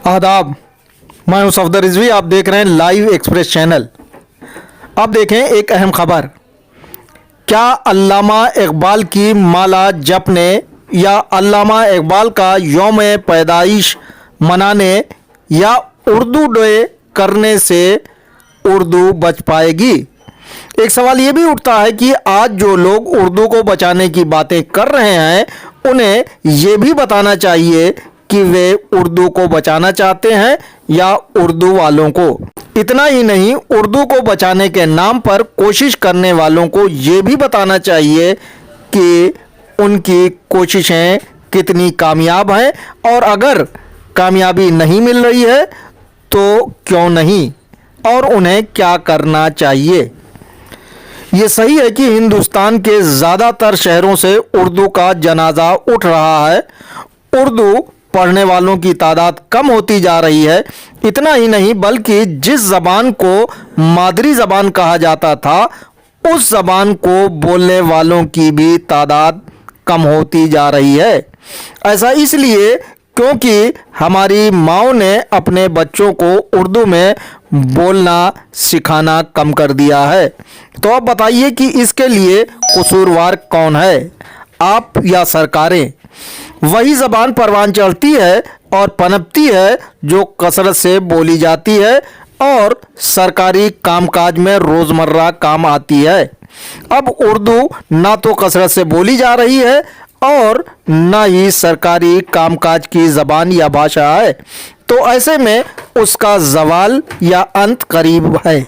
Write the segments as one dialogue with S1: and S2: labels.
S1: आदाब, मैं हूं सफदर रिजवी। आप देख रहे हैं लाइव एक्सप्रेस चैनल। अब देखें एक अहम खबर। क्या अल्लामा इकबाल की माला जपने या अल्लामा इकबाल का यौम पैदाइश मनाने या उर्दू डे करने से उर्दू बच पाएगी? एक सवाल ये भी उठता है कि आज जो लोग उर्दू को बचाने की बातें कर रहे हैं, उन्हें ये भी बताना चाहिए कि वे उर्दू को बचाना चाहते हैं या उर्दू वालों को। इतना ही नहीं, उर्दू को बचाने के नाम पर कोशिश करने वालों को ये भी बताना चाहिए कि उनकी कोशिशें कितनी कामयाब हैं, और अगर कामयाबी नहीं मिल रही है तो क्यों नहीं, और उन्हें क्या करना चाहिए। ये सही है कि हिंदुस्तान के ज़्यादातर शहरों से उर्दू का जनाजा उठ रहा है। उर्दू पढ़ने वालों की तादाद कम होती जा रही है। इतना ही नहीं, बल्कि जिस ज़बान को मादरी ज़बान कहा जाता था, उस ज़बान को बोलने वालों की भी तादाद कम होती जा रही है। ऐसा इसलिए क्योंकि हमारी माँओं ने अपने बच्चों को उर्दू में बोलना सिखाना कम कर दिया है। तो अब बताइए कि इसके लिए कसूरवार कौन है, आप या सरकारें? वही ज़बान परवान चढ़ती है और पनपती है जो कसरत से बोली जाती है और सरकारी कामकाज में रोज़मर्रा काम आती है। अब उर्दू ना तो कसरत से बोली जा रही है और ना ही सरकारी कामकाज की ज़बान या भाषा है, तो ऐसे में उसका ज़वाल या अंत करीब है।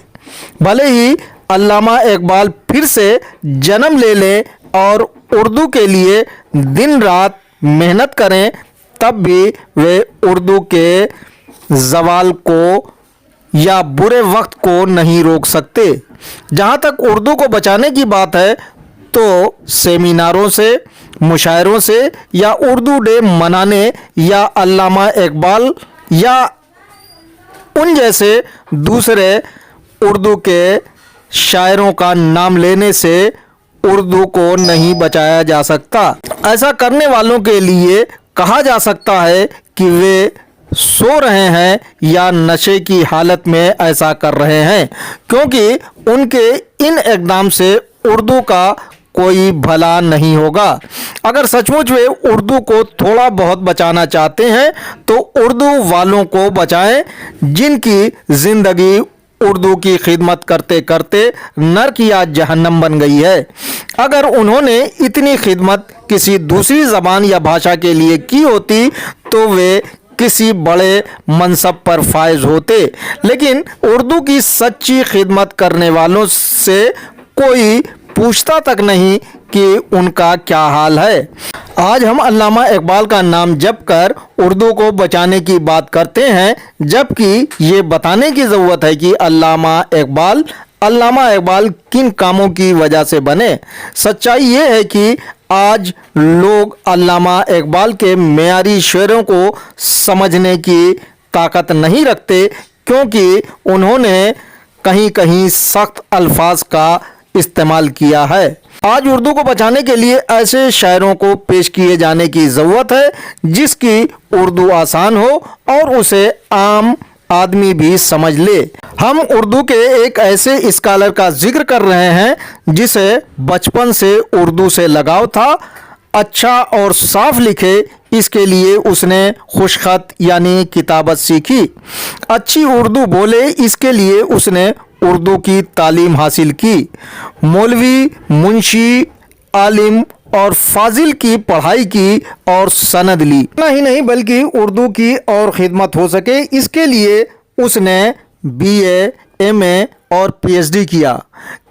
S1: भले ही अल्लामा इकबाल फिर से जन्म ले लें और उर्दू के लिए दिन रात मेहनत करें, तब भी वे उर्दू के ज़वाल को या बुरे वक्त को नहीं रोक सकते। जहाँ तक उर्दू को बचाने की बात है, तो सेमिनारों से, मुशायरों से या उर्दू डे मनाने या अल्लामा इकबाल या उन जैसे दूसरे उर्दू के शायरों का नाम लेने से उर्दू को नहीं बचाया जा सकता। ऐसा करने वालों के लिए कहा जा सकता है कि वे सो रहे हैं या नशे की हालत में ऐसा कर रहे हैं, क्योंकि उनके इन इक़दाम से उर्दू का कोई भला नहीं होगा। अगर सचमुच वे उर्दू को थोड़ा बहुत बचाना चाहते हैं तो उर्दू वालों को बचाएं, जिनकी ज़िंदगी उर्दू की खिदमत करते करते नर्क या जहन्नम बन गई है। अगर उन्होंने इतनी खिदमत किसी दूसरी ज़बान या भाषा के लिए की होती तो वे किसी बड़े मनसब पर फायज होते, लेकिन उर्दू की सच्ची खिदमत करने वालों से कोई पूछता तक नहीं कि उनका क्या हाल है। आज हम अल्लामा इकबाल का नाम जप कर उर्दू को बचाने की बात करते हैं, जबकि ये बताने की ज़रूरत है कि अल्लामा इकबाल किन कामों की वजह से बने। सच्चाई ये है कि आज लोग अल्लामा इकबाल के मेयारी शेरों को समझने की ताकत नहीं रखते, क्योंकि उन्होंने कहीं कहीं सख्त अल्फाज का इस्तेमाल किया है। आज उर्दू को बचाने के लिए ऐसे शायरों को पेश किए जाने की ज़रूरत है जिसकी उर्दू आसान हो और उसे आम आदमी भी समझ ले। हम उर्दू के एक ऐसे स्कॉलर का जिक्र कर रहे हैं जिसे बचपन से उर्दू से लगाव था। अच्छा और साफ लिखे, इसके लिए उसने खुशखत यानी किताबत सीखी। अच्छी उर्दू बोले, इसके लिए उसने उर्दू की तालीम हासिल की। मौलवी, मुंशी, आलिम और फाजिल की पढ़ाई की और सनद ली। इतना ही नहीं, बल्कि उर्दू की और खिदमत हो सके, इसके लिए उसने BA, MA और PhD किया।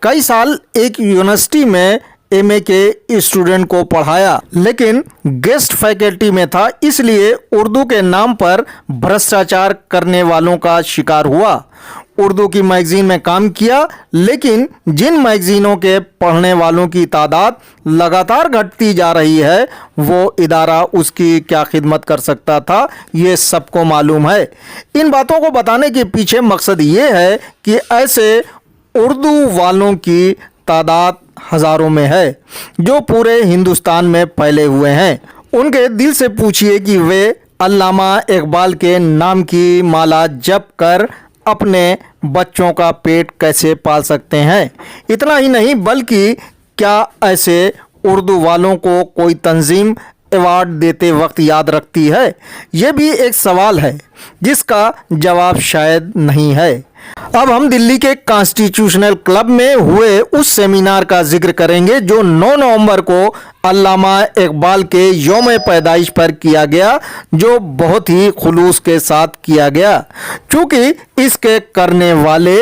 S1: कई साल एक यूनिवर्सिटी में MA के स्टूडेंट को पढ़ाया, लेकिन गेस्ट फैकल्टी में था, इसलिए उर्दू के नाम पर भ्रष्टाचार करने वालों का शिकार हुआ। उर्दू की मैगज़ीन में काम किया, लेकिन जिन मैगज़ीनों के पढ़ने वालों की तादाद लगातार घटती जा रही है, वो इदारा उसकी क्या खिदमत कर सकता था, ये सबको मालूम है। इन बातों को बताने के पीछे मकसद ये है कि ऐसे उर्दू वालों की तादाद हज़ारों में है जो पूरे हिंदुस्तान में फैले हुए हैं। उनके दिल से पूछिए कि वे अल्लामा इकबाल के नाम की माला जप कर अपने बच्चों का पेट कैसे पाल सकते हैं। इतना ही नहीं बल्कि क्या ऐसे उर्दू वालों को कोई तंजीम अवार्ड देते वक्त याद रखती है, ये भी एक सवाल है जिसका जवाब शायद नहीं है। अब हम दिल्ली के कॉन्स्टिट्यूशनल क्लब में हुए उस सेमिनार का जिक्र करेंगे जो 9 नवंबर को अल्लामा इकबाल के यौम पैदाइश पर किया गया, जो बहुत ही खुलूस के साथ किया गया। चूँकि इसके करने वाले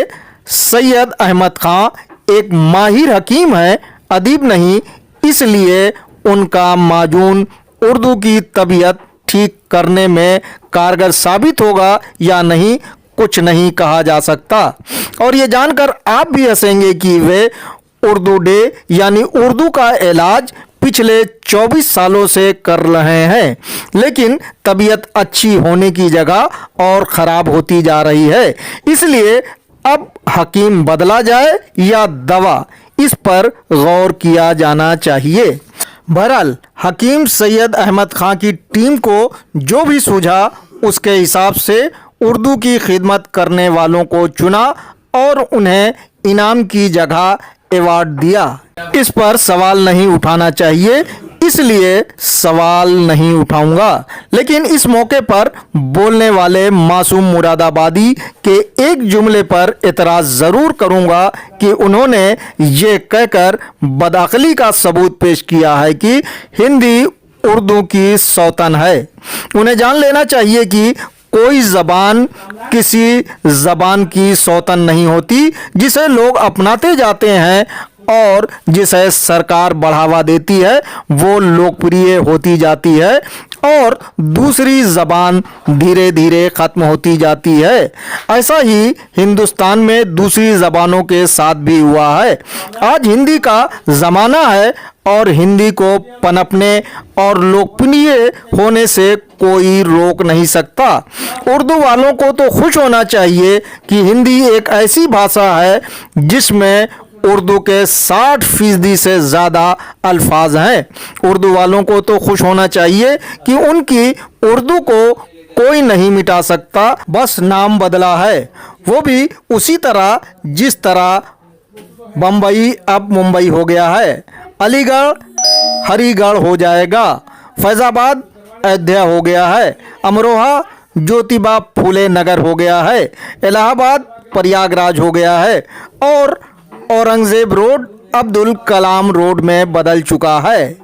S1: सैयद अहमद खां एक माहिर हकीम है, अदीब नहीं, इसलिए उनका माजून उर्दू की तबीयत ठीक करने में कारगर साबित होगा या नहीं, कुछ नहीं कहा जा सकता। और ये जानकर आप भी हंसेंगे कि वे उर्दू डे यानी उर्दू का इलाज पिछले 24 सालों से कर रहे हैं, लेकिन तबीयत अच्छी होने की जगह और ख़राब होती जा रही है। इसलिए अब हकीम बदला जाए या दवा, इस पर गौर किया जाना चाहिए। बहरहाल हकीम सैयद अहमद खां की टीम को जो भी सूझा उसके हिसाब से उर्दू की खिदमत करने वालों को चुना और उन्हें इनाम की जगह अवार्ड दिया। इस पर सवाल नहीं उठाना चाहिए, इसलिए सवाल नहीं उठाऊंगा। लेकिन इस मौके पर बोलने वाले मासूम मुरादाबादी के एक जुमले पर एतराज़ ज़रूर करूंगा कि उन्होंने ये कहकर बदअक्ली का सबूत पेश किया है कि हिंदी उर्दू की सौतन है। उन्हें जान लेना चाहिए कि कोई ज़बान किसी ज़बान की सौतन नहीं होती जिसे लोग अपनाते जाते हैं और जिसे सरकार बढ़ावा देती है, वो लोकप्रिय होती जाती है और दूसरी ज़बान धीरे धीरे ख़त्म होती जाती है। ऐसा ही हिंदुस्तान में दूसरी ज़बानों के साथ भी हुआ है। आज हिंदी का ज़माना है और हिंदी को पनपने और लोकप्रिय होने से कोई रोक नहीं सकता। उर्दू वालों को तो खुश होना चाहिए कि हिंदी एक ऐसी भाषा है जिसमें उर्दू के 60% से ज़्यादा अल्फाज हैं। उर्दू वालों को तो खुश होना चाहिए कि उनकी उर्दू को कोई नहीं मिटा सकता, बस नाम बदला है, वो भी उसी तरह जिस तरह बम्बई अब मुंबई हो गया है, अलीगढ़ हरिगढ़ हो जाएगा, फैज़ाबाद अयोध्या हो गया है, अमरोहा ज्योतिबा फूले नगर हो गया है, इलाहाबाद प्रयागराज हो गया है और औरंगज़ेब रोड अब्दुल कलाम रोड में बदल चुका है।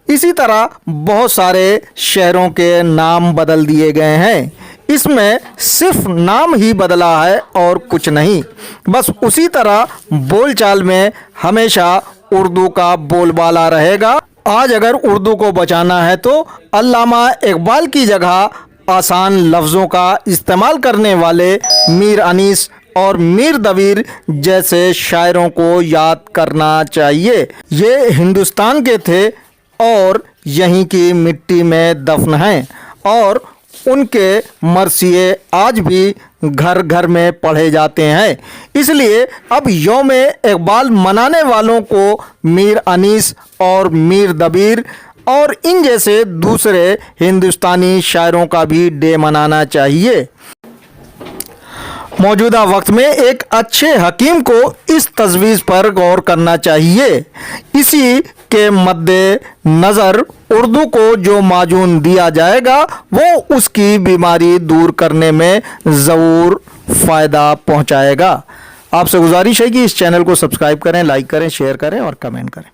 S1: इसी तरह बहुत सारे शहरों के नाम बदल दिए गए हैं। इसमें सिर्फ नाम ही बदला है और कुछ नहीं। बस उसी तरह बोलचाल में हमेशा उर्दू का बोलबाला रहेगा। आज अगर उर्दू को बचाना है तो अल्लामा इकबाल की जगह आसान लफ्ज़ों का इस्तेमाल करने वाले मीर अनीस और मीर दबीर जैसे शायरों को याद करना चाहिए। ये हिंदुस्तान के थे और यहीं की मिट्टी में दफन हैं और उनके मरसिए आज भी घर घर में पढ़े जाते हैं। इसलिए अब यौम इकबाल मनाने वालों को मीर अनीस और मीर दबीर और इन जैसे दूसरे हिंदुस्तानी शायरों का भी डे मनाना चाहिए। मौजूदा वक्त में एक अच्छे हकीम को इस तजवीज़ पर गौर करना चाहिए। इसी के मद्दे नज़र उर्दू को जो माजून दिया जाएगा वो उसकी बीमारी दूर करने में ज़रूर फ़ायदा पहुंचाएगा। आपसे गुजारिश है कि इस चैनल को सब्सक्राइब करें, लाइक करें, शेयर करें और कमेंट करें।